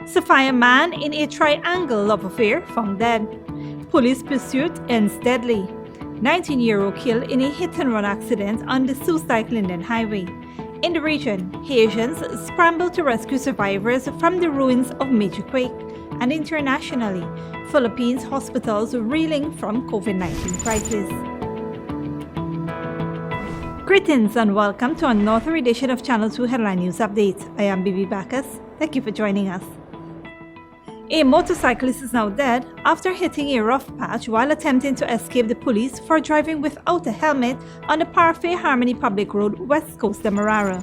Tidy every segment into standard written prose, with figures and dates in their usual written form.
SOPHIA man in a triangle love affair found dead. Police pursuit ends deadly. 19-year-old killed in a hit-and-run accident on the SOESDYKE-LINDEN highway. In the region, Haitians scramble to rescue survivors from the ruins of major quake. And internationally, Philippines hospitals reeling from COVID-19 crisis. Greetings and welcome to another edition of Channel 2 Headline News Update. I am Bibi Bacchus. Thank you for joining us. A motorcyclist is now dead after hitting a rough patch while attempting to escape the police for driving without a helmet on the Parfait Harmony Public Road, West Coast Demerara.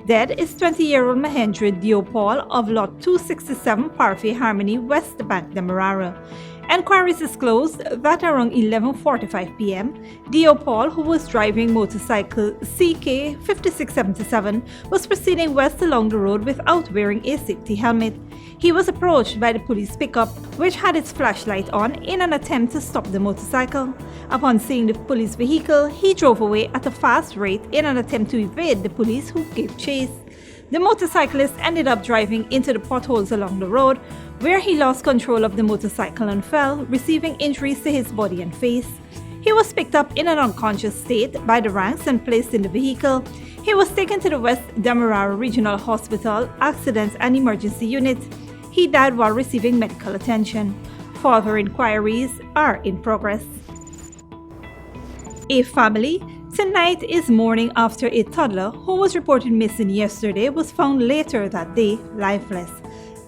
Dead is 20-year-old Mahendra Diopal of Lot 267 Parfait Harmony, West Bank, Demerara. Enquiries disclosed that around 11:45 p.m., Diopal, who was driving motorcycle CK5677, was proceeding west along the road without wearing a safety helmet. He was approached by the police pickup, which had its flashlight on in an attempt to stop the motorcycle. Upon seeing the police vehicle, he drove away at a fast rate in an attempt to evade the police, who gave chase. The motorcyclist ended up driving into the potholes along the road, where he lost control of the motorcycle and fell, receiving injuries to his body and face. He was picked up in an unconscious state by the ranks and placed in the vehicle. He was taken to the West Demerara Regional Hospital Accidents and Emergency Unit. He died while receiving medical attention. Further inquiries are in progress. A family tonight is mourning after a toddler who was reported missing yesterday was found later that day lifeless.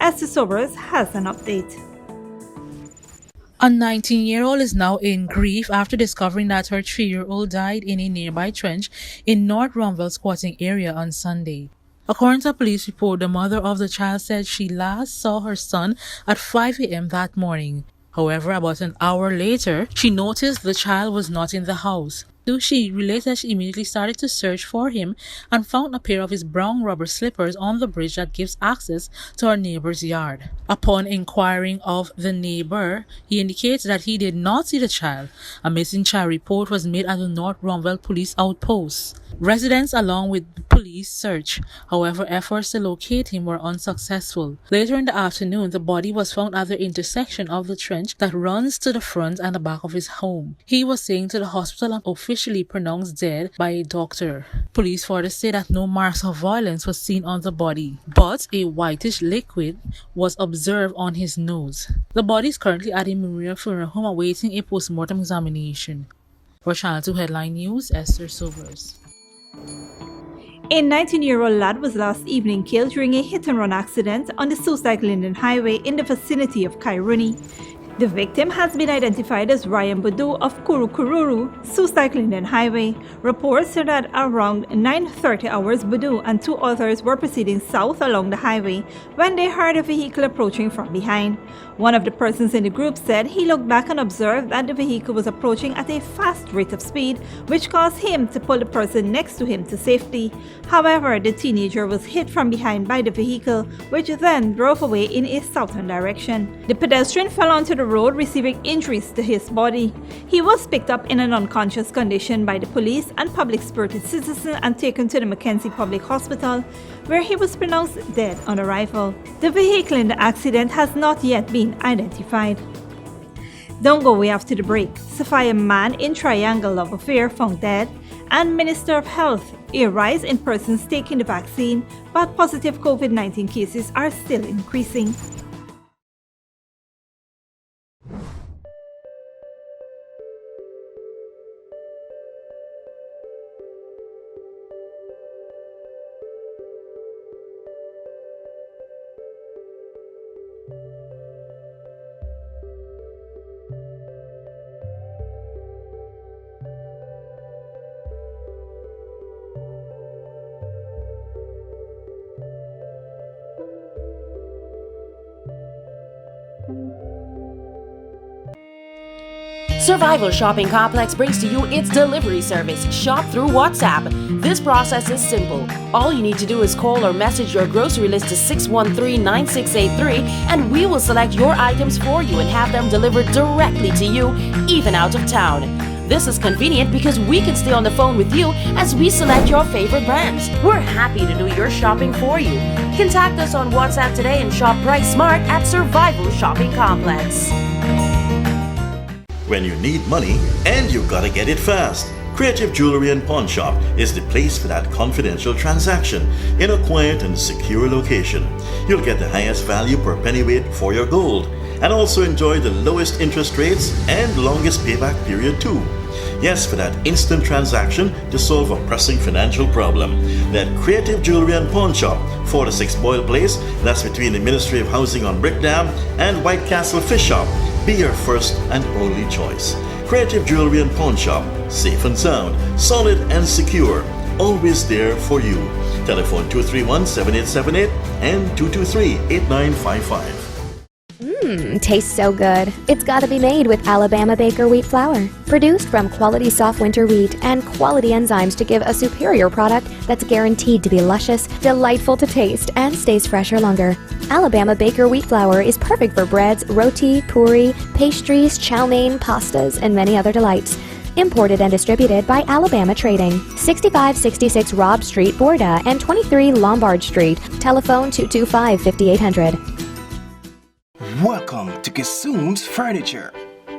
Esther Sobers has an update. A 19-year-old is now in grief after discovering that her 3-year-old died in a nearby trench in North Rumwell squatting area on Sunday. According to a police report, the mother of the child said she last saw her son at 5 a.m. that morning. However, about an hour later, she noticed the child was not in the house. She related she immediately started to search for him and found a pair of his brown rubber slippers on the bridge that gives access to our neighbor's yard. Upon inquiring of the neighbor, he indicated that he did not see the child. A missing child report was made at the North Rumwell Police Outpost. Residents along with police search. However, efforts to locate him were unsuccessful. Later in the afternoon, the body was found at the intersection of the trench that runs to the front and the back of his home. He was taken to the hospital and officially pronounced dead by a doctor. Police further say that no marks of violence was seen on the body, but a whitish liquid was observed on his nose. The body is currently at a Memorial Funeral Home awaiting a post-mortem examination. For Channel 2 Headline News, Esther Sobers. A 19-year-old lad was last evening killed during a hit-and-run accident on the SOESDYKE-LINDEN highway in the vicinity of Kairuni. The victim has been identified as Ryan Boudou of Kurukururu, SOESDYKE-LINDEN Highway. Reports said that around 9:30 hours, Boudou and two others were proceeding south along the highway when they heard a vehicle approaching from behind. One of the persons in the group said he looked back and observed that the vehicle was approaching at a fast rate of speed, which caused him to pull the person next to him to safety. However, the teenager was hit from behind by the vehicle, which then drove away in a southern direction. The pedestrian fell onto the road, receiving injuries to his body. He was picked up in an unconscious condition by the police and public-spirited citizens and taken to the Mackenzie Public Hospital, where he was pronounced dead on arrival. The vehicle in the accident has not yet been identified. Don't go away after the break. SOPHIA man in triangle love affair found dead, and Minister of Health, a rise in persons taking the vaccine, but positive COVID-19 cases are still increasing. Survival Shopping Complex brings to you its delivery service, Shop Through WhatsApp. This process is simple. All you need to do is call or message your grocery list to 613-9683 and we will select your items for you and have them delivered directly to you, even out of town. This is convenient because we can stay on the phone with you as we select your favorite brands. We're happy to do your shopping for you. Contact us on WhatsApp today and shop Price Smart at Survival Shopping Complex. When you need money and you gotta get it fast, Creative Jewelry and Pawn Shop is the place for that confidential transaction in a quiet and secure location. You'll get the highest value per pennyweight for your gold and also enjoy the lowest interest rates and longest payback period too. Yes, for that instant transaction to solve a pressing financial problem. That Creative Jewelry and Pawn Shop, 46 Boyle Place, that's between the Ministry of Housing on Brickdam and White Castle Fish Shop, be your first and only choice. Creative Jewelry and Pawn Shop, safe and sound, solid and secure, always there for you. Telephone 231-7878 and 223-8955. Tastes so good. It's gotta be made with Alabama Baker wheat flour. Produced from quality soft winter wheat and quality enzymes to give a superior product that's guaranteed to be luscious, delightful to taste, and stays fresher longer. Alabama Baker wheat flour is perfect for breads, roti, puri, pastries, chow mein, pastas, and many other delights. Imported and distributed by Alabama Trading. 6566 Robb Street, Borda, and 23 Lombard Street. Telephone 225-5800. Welcome to Kissoon's Furniture.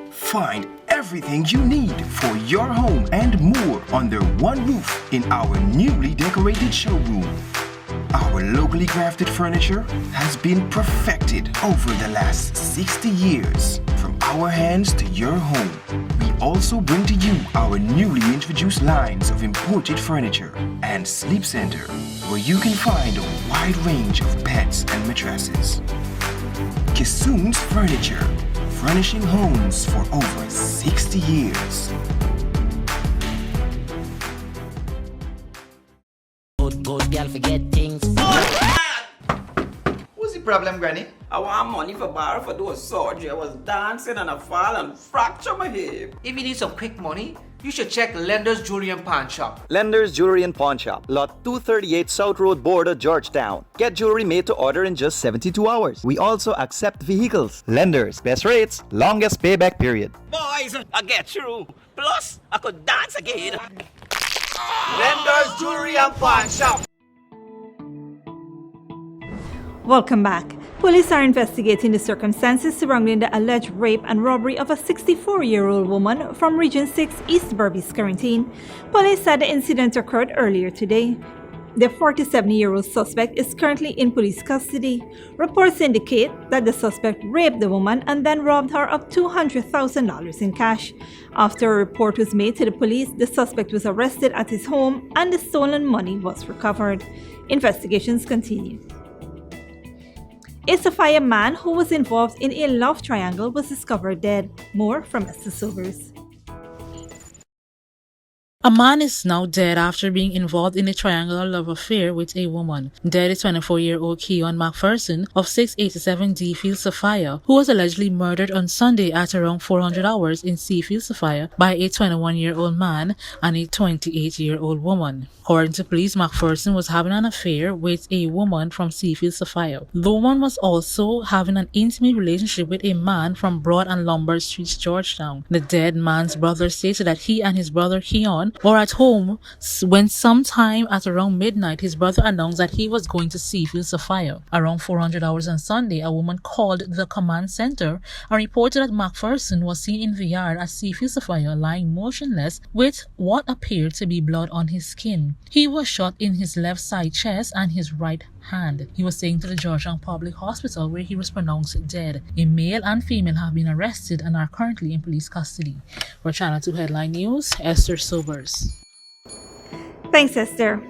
Find everything you need for your home and more under one roof in our newly decorated showroom. Our locally crafted furniture has been perfected over the last 60 years. From our hands to your home, we also bring to you our newly introduced lines of imported furniture and sleep center, where you can find a wide range of beds and mattresses. Kissoon's Furniture, furnishing homes for over 60 years. Good girl forget things. What's the problem, Granny? I want money for borrow for do a surgery. I was dancing and I fall and fracture my hip. If you need some quick money, you should check Lender's Jewelry and Pawn Shop. Lender's Jewelry and Pawn Shop, lot 238 South Road, Border, Georgetown. Get jewelry made to order in just 72 hours. We also accept vehicles. Lender's, best rates, longest payback period. Boys, I get through. Plus, I could dance again. Lender's Jewelry and Pawn Shop. Welcome back. Police are investigating the circumstances surrounding the alleged rape and robbery of a 64-year-old woman from Region 6, East Berbice Quarantine. Police said the incident occurred earlier today. The 47-year-old suspect is currently in police custody. Reports indicate that the suspect raped the woman and then robbed her of $200,000 in cash. After a report was made to the police, the suspect was arrested at his home and the stolen money was recovered. Investigations continue. A SOPHIA man who was involved in a love triangle was discovered dead. More from Esther Silvers. A man is now dead after being involved in a triangular love affair with a woman. Dead is 24-year-old Keon McPherson of 687 Deefield, Sophia, who was allegedly murdered on Sunday at around 400 hours in Seafield, Sophia, by a 21-year-old man and a 28-year-old woman. According to police, McPherson was having an affair with a woman from Seafield, Sophia. The woman was also having an intimate relationship with a man from Broad and Lombard Streets, Georgetown. The dead man's brother stated that he and his brother Keon were at home when sometime at around midnight his brother announced that he was going to Seafield, Sophia. Around 400 hours on Sunday, a woman called the command center and reported that McPherson was seen in the yard at Seafield, Sophia, lying motionless with what appeared to be blood on his skin. He was shot in his left side chest and his right hand. He was taken to the Georgetown Public Hospital where he was pronounced dead. A male and female have been arrested and are currently in police custody. For Channel 2 Headline News, Esther Silvers. Thanks, Esther.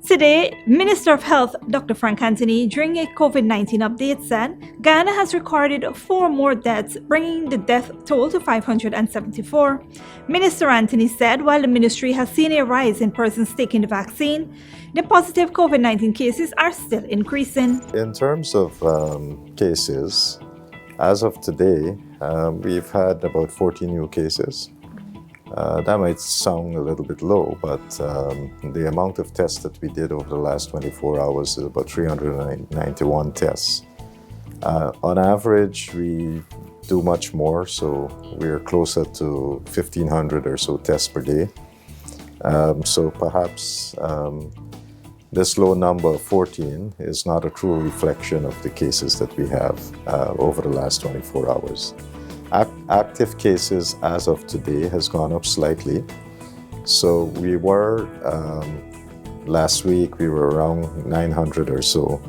Today, Minister of Health Dr. Frank Anthony, during a COVID-19 update, said Ghana has recorded 4 more deaths, bringing the death toll to 574. Minister Anthony said while the ministry has seen a rise in persons taking the vaccine, the positive COVID-19 cases are still increasing. In terms of cases, as of today, we've had about 40 new cases. That might sound a little bit low, but the amount of tests that we did over the last 24 hours is about 391 tests. On average, we do much more, so we're closer to 1,500 or so tests per day. So perhaps This low number of 14 is not a true reflection of the cases that we have over the last 24 hours. Active cases as of today has gone up slightly. So we were, last week we were around 900 or so.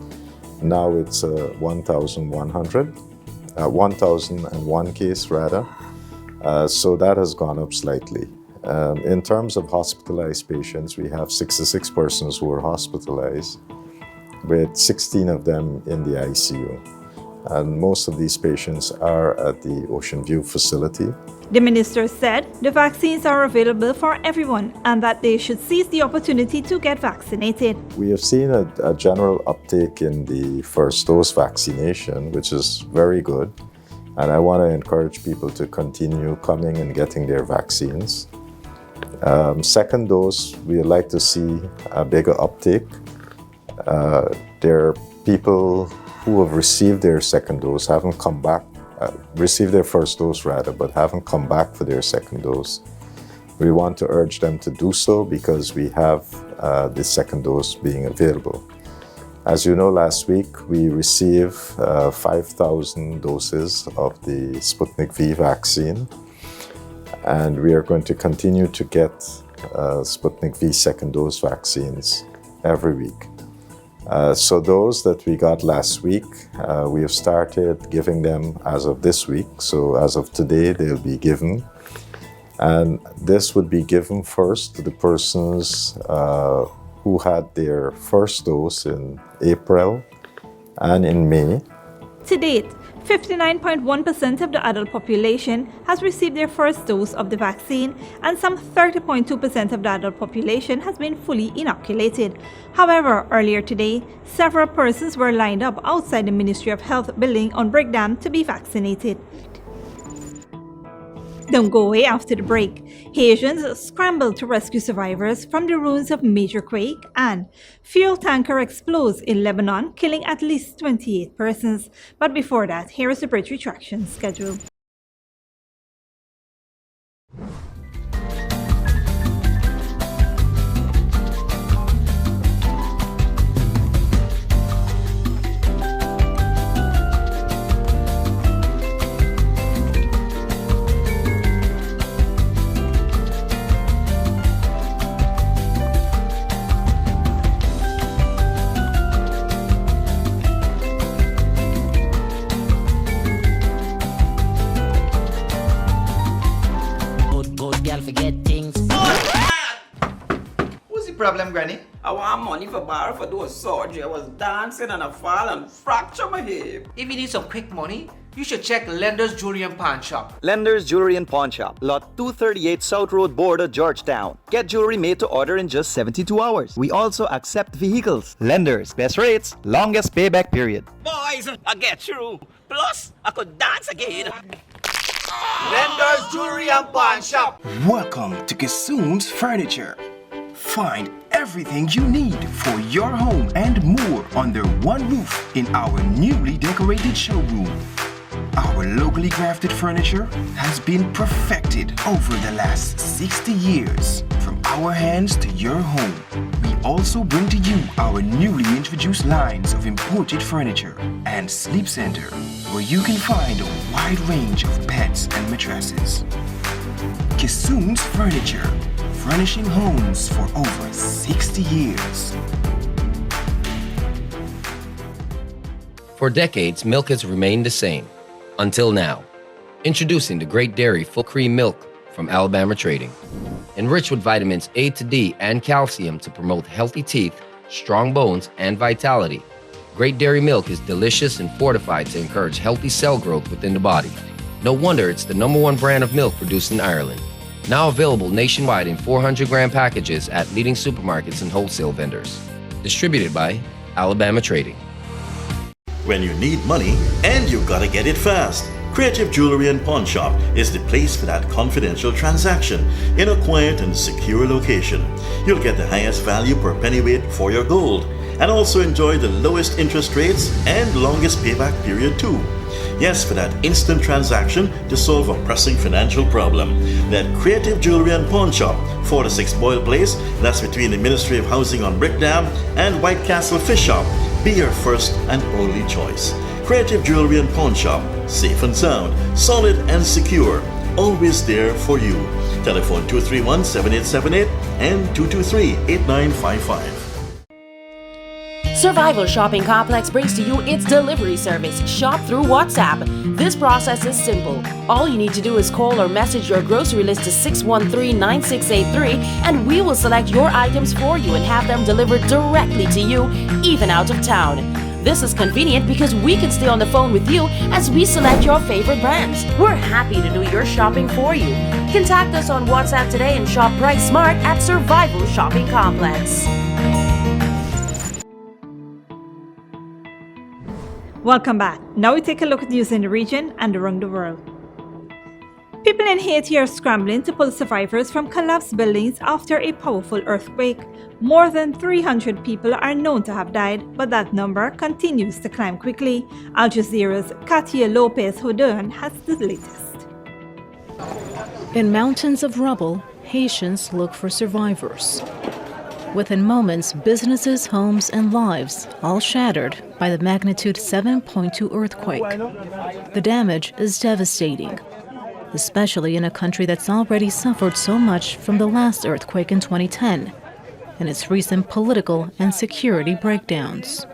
Now it's 1,001 case rather. So that has gone up slightly. In terms of hospitalized patients, we have 66 persons who are hospitalized, with 16 of them in the ICU. And most of these patients are at the Ocean View facility. The minister said the vaccines are available for everyone and that they should seize the opportunity to get vaccinated. We have seen a general uptake in the first dose vaccination, which is very good. And I want to encourage people to continue coming and getting their vaccines. Second dose, we would like to see a bigger uptake. There are people who have received their second dose, haven't come back, received their first dose rather, but haven't come back for their second dose. We want to urge them to do so because we have the second dose being available. As you know, last week we received 5,000 doses of the Sputnik V vaccine, and we are going to continue to get Sputnik V second dose vaccines every week. So those that we got last week, we have started giving them as of this week. So as of today, they'll be given. And this would be given first to the persons who had their first dose in April and in May. To date, 59.1% of the adult population has received their first dose of the vaccine, and some 30.2% of the adult population has been fully inoculated. However, earlier today, several persons were lined up outside the Ministry of Health building on Brickdam to be vaccinated. Don't go away after the break. Haitians scramble to rescue survivors from the ruins of major quake, and fuel tanker explodes in Lebanon, killing at least 28 persons. But before that, here is the bridge retraction schedule. Problem, Granny? I want money for borrow for do a surgery. I was dancing and I fall and fracture my hip. If you need some quick money, you should check Lender's Jewelry and Pawn Shop. Lender's Jewelry and Pawn Shop, lot 238 South Road Border, Georgetown. Get jewelry made to order in just 72 hours. We also accept vehicles. Lenders, best rates, longest payback period. Boys, I get through. Plus, I could dance again. Lender's Jewelry and Pawn Shop. Welcome to Kissoon's Furniture. Find everything you need for your home and more under one roof in our newly decorated showroom. Our locally crafted furniture has been perfected over the last 60 years. From our hands to your home, we also bring to you our newly introduced lines of imported furniture and sleep center, where you can find a wide range of beds and mattresses. Kissoon's Furniture, furnishing homes for over 60 years. For decades, milk has remained the same, until now. Introducing the Great Dairy Full Cream Milk from Alabama Trading. Enriched with vitamins A to D and calcium to promote healthy teeth, strong bones, and vitality. Great Dairy Milk is delicious and fortified to encourage healthy cell growth within the body. No wonder it's the #1 brand of milk produced in Ireland. Now available nationwide in 400-gram packages at leading supermarkets and wholesale vendors. Distributed by Alabama Trading. When you need money and you gotta get it fast, Creative Jewelry and Pawn Shop is the place for that confidential transaction in a quiet and secure location. You'll get the highest value per pennyweight for your gold, and also enjoy the lowest interest rates and longest payback period too. Yes, for that instant transaction to solve a pressing financial problem. That Creative Jewelry and Pawn Shop, 46 Boyle Place, that's between the Ministry of Housing on Brick Dam and White Castle Fish Shop. Be your first and only choice. Creative Jewelry and Pawn Shop, safe and sound, solid and secure, always there for you. Telephone 231-7878 and 223-8955. Survival Shopping Complex brings to you its delivery service, Shop Through WhatsApp. This process is simple. All you need to do is call or message your grocery list to 613-9683 and we will select your items for you and have them delivered directly to you, even out of town. This is convenient because we can stay on the phone with you as we select your favorite brands. We're happy to do your shopping for you. Contact us on WhatsApp today and shop Price Smart at Survival Shopping Complex. Welcome back. Now we take a look at news in the region and around the world. People in Haiti are scrambling to pull survivors from collapsed buildings after a powerful earthquake. More than 300 people are known to have died, but that number continues to climb quickly. Al Jazeera's Katia Lopez-Hodern has the latest. In mountains of rubble, Haitians look for survivors. Within moments, businesses, homes, and lives all shattered by the magnitude 7.2 earthquake. The damage is devastating, especially in a country that's already suffered so much from the last earthquake in 2010 and its recent political and security breakdowns.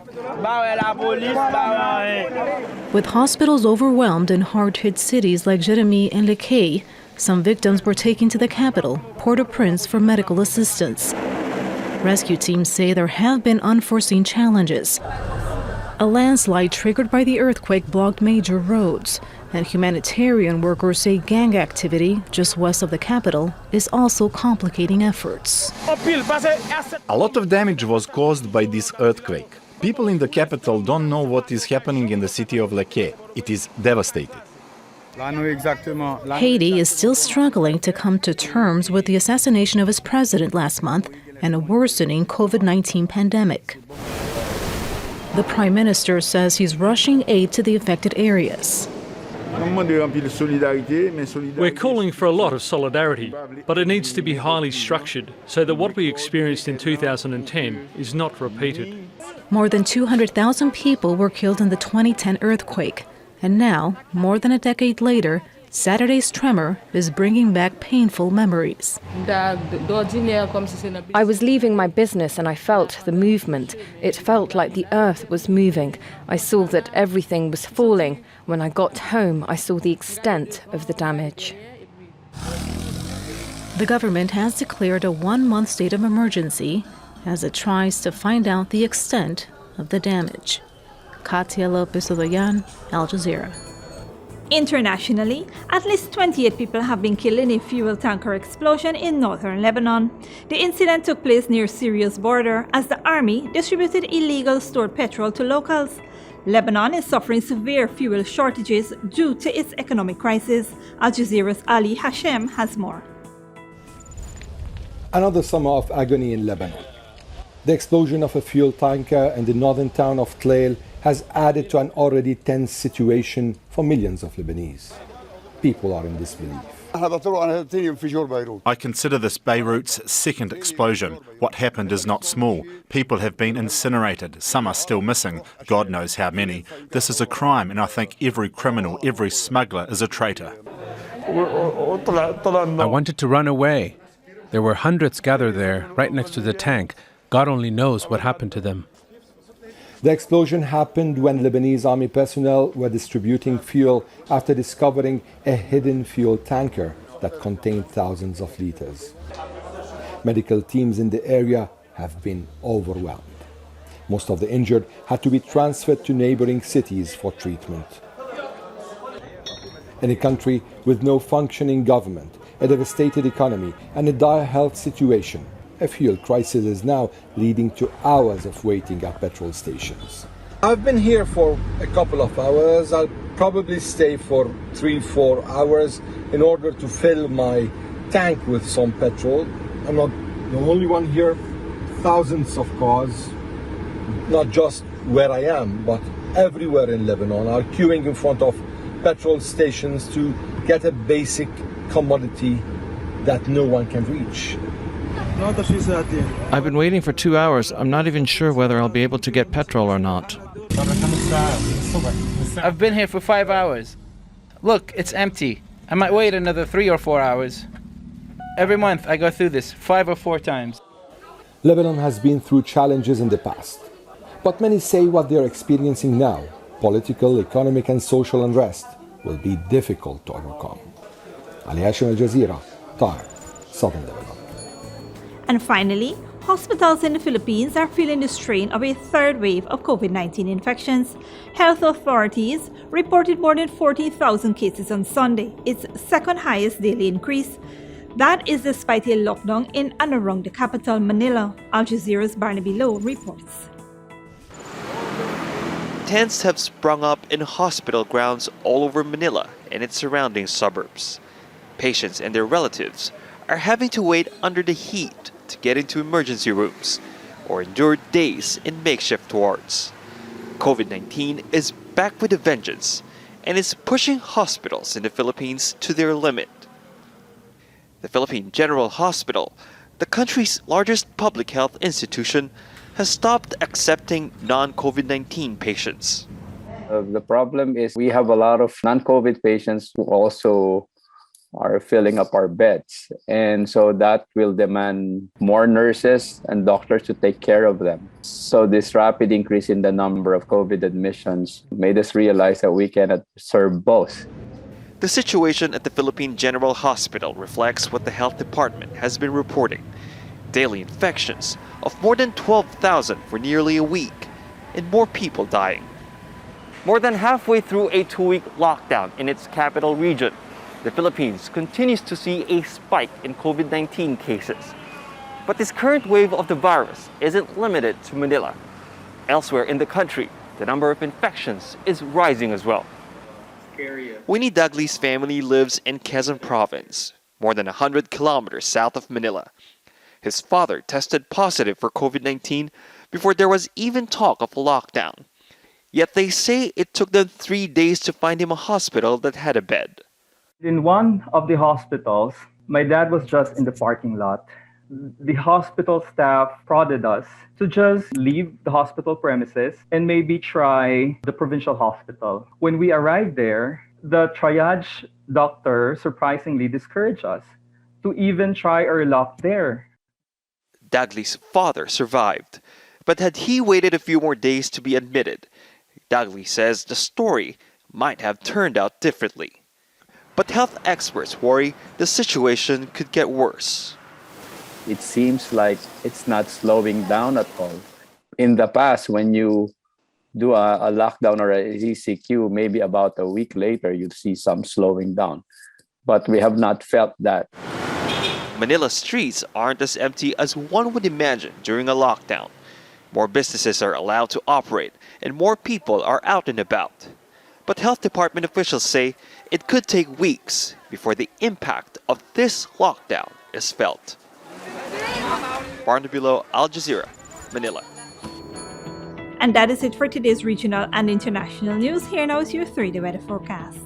With hospitals overwhelmed in hard-hit cities like Jérémie and Les Cayes, some victims were taken to the capital, Port-au-Prince, for medical assistance. Rescue teams say there have been unforeseen challenges. A landslide triggered by the earthquake blocked major roads, and humanitarian workers say gang activity just west of the capital is also complicating efforts. A lot of damage was caused by this earthquake. People in the capital don't know what is happening in the city of Les Cayes. It is devastated. Haiti is still struggling to come to terms with the assassination of its president last month and a worsening COVID-19 pandemic. The Prime Minister says he's rushing aid to the affected areas. We're calling for a lot of solidarity, but it needs to be highly structured so that what we experienced in 2010 is not repeated. More than 200,000 people were killed in the 2010 earthquake, and now, more than a decade later, Saturday's tremor is bringing back painful memories. I was leaving my business and I felt the movement. It felt like the earth was moving. I saw that everything was falling. When I got home, I saw the extent of the damage. The government has declared a one-month state of emergency as it tries to find out the extent of the damage. Katia Lopez-Hodern, Al Jazeera. Internationally, at least 28 people have been killed in a fuel tanker explosion in northern Lebanon. The incident took place near Syria's border as the army distributed illegal stored petrol to locals. Lebanon is suffering severe fuel shortages due to its economic crisis. Al Jazeera's Ali Hashem has more. Another summer of agony in Lebanon. The explosion of a fuel tanker in the northern town of Tlail has added to an already tense situation for millions of Lebanese. People are in disbelief. I consider this Beirut's second explosion. What happened is not small. People have been incinerated. Some are still missing. God knows how many. This is a crime, and I think every criminal, every smuggler is a traitor. I wanted to run away. There were hundreds gathered there, right next to the tank. God only knows what happened to them. The explosion happened when Lebanese army personnel were distributing fuel after discovering a hidden fuel tanker that contained thousands of liters. Medical teams in the area have been overwhelmed. Most of the injured had to be transferred to neighboring cities for treatment. In a country with no functioning government, a devastated economy, and a dire health situation, a fuel crisis is now leading to hours of waiting at petrol stations. I've been here for a couple of hours. I'll probably stay for 3-4 hours in order to fill my tank with some petrol. I'm not the only one here. Thousands of cars not just where I am, but everywhere in Lebanon, are queuing in front of petrol stations to get a basic commodity that no one can reach. I've been waiting for 2 hours. I'm not even sure whether I'll be able to get petrol or not. I've been here for 5 hours. Look, it's empty. I might wait another 3 or 4 hours. Every month I go through this 5 or 4 times. Lebanon has been through challenges in the past, but many say what they are experiencing now, political, economic and social unrest, will be difficult to overcome. Ali Hashim, Al Jazeera, Tyre, Southern Lebanon. And finally, hospitals in the Philippines are feeling the strain of a third wave of COVID-19 infections. Health authorities reported more than 40,000 cases on Sunday, its second highest daily increase. That is despite a lockdown in and around the capital, Manila. Al Jazeera's Barnaby Lowe reports. Tents have sprung up in hospital grounds all over Manila and its surrounding suburbs. Patients and their relatives are having to wait under the heat to get into emergency rooms or endure days in makeshift wards. COVID-19 is back with a vengeance and is pushing hospitals in the Philippines to their limit. The Philippine General Hospital, the country's largest public health institution, has stopped accepting non-COVID-19 patients. The problem is we have a lot of non-COVID patients who also are filling up our beds. And so that will demand more nurses and doctors to take care of them. So this rapid increase in the number of COVID admissions made us realize that we cannot serve both. The situation at the Philippine General Hospital reflects what the health department has been reporting. Daily infections of more than 12,000 for nearly a week and more people dying. More than halfway through a 2-week lockdown in its capital region, the Philippines continues to see a spike in COVID-19 cases. But this current wave of the virus isn't limited to Manila. Elsewhere in the country, the number of infections is rising as well. Winnie Dagley's family lives in Quezon Province, more than 100 kilometers south of Manila. His father tested positive for COVID-19 before there was even talk of a lockdown. Yet they say it took them 3 days to find him a hospital that had a bed. In one of the hospitals, my dad was just in the parking lot. The hospital staff prodded us to just leave the hospital premises and maybe try the provincial hospital. When we arrived there, the triage doctor surprisingly discouraged us to even try our luck there. Dagley's father survived, but had he waited a few more days to be admitted, Dagley says the story might have turned out differently. But health experts worry the situation could get worse. It seems like it's not slowing down at all. In the past, when you do a lockdown or a ECQ, maybe about a week later, you'd see some slowing down. But we have not felt that. Manila's streets aren't as empty as one would imagine during a lockdown. More businesses are allowed to operate and more people are out and about. But health department officials say it could take weeks before the impact of this lockdown is felt. Barnaby Lowe, Al Jazeera, Manila. And that is it for today's regional and international news. Here now is your 3-day weather forecast.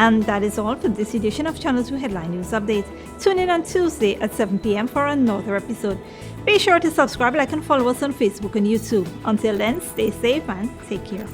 And that is all for this edition of Channel 2 Headline News Update. Tune in on Tuesday at 7 p.m. for another episode. Be sure to subscribe, like, and follow us on Facebook and YouTube. Until then, stay safe and take care.